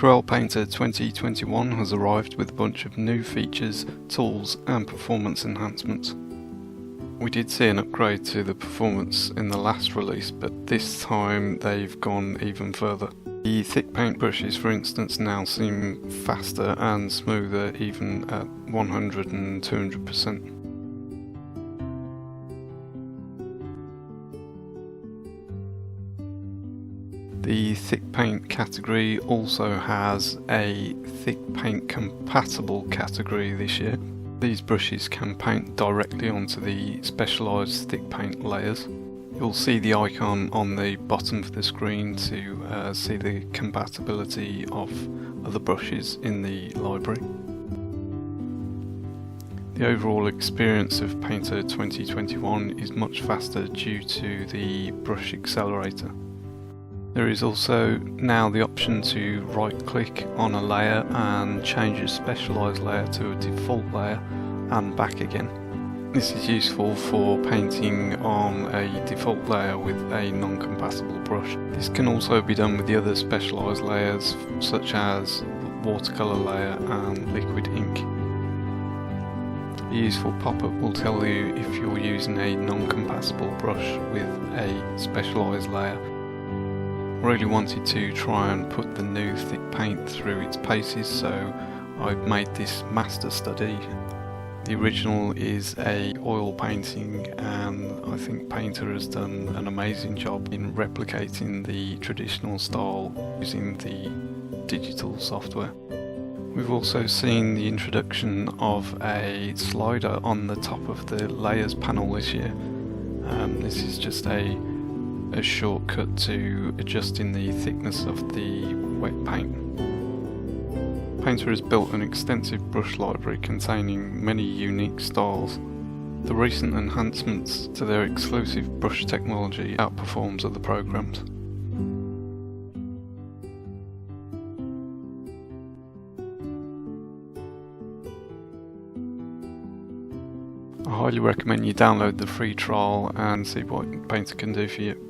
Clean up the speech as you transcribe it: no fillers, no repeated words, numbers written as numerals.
Corel Painter 2021 has arrived with a bunch of new features, tools and performance enhancements. We did see an upgrade to the performance in the last release, but this time they've gone even further. The thick paint brushes, for instance, now seem faster and smoother even at 100 and 200%. The thick paint category also has a thick paint compatible category this year. These brushes can paint directly onto the specialised thick paint layers. You'll see the icon on the bottom of the screen to see the compatibility of other brushes in the library. The overall experience of Painter 2021 is much faster due to the brush accelerator. There is also now the option to right click on a layer and change a specialised layer to a default layer and back again. This is useful for painting on a default layer with a non-compatible brush. This can also be done with the other specialised layers such as watercolour layer and liquid ink. A useful pop-up will tell you if you're using a non-compatible brush with a specialised layer. Really wanted to try and put the new thick paint through its paces, so I've made this master study. The original is a oil painting, and I think Painter has done an amazing job in replicating the traditional style using the digital software. We've also seen the introduction of a slider on the top of the layers panel this year. This is just a shortcut to adjusting the thickness of the wet paint. Painter has built an extensive brush library containing many unique styles. The recent enhancements to their exclusive brush technology outperforms other programs. I highly recommend you download the free trial and see what Painter can do for you.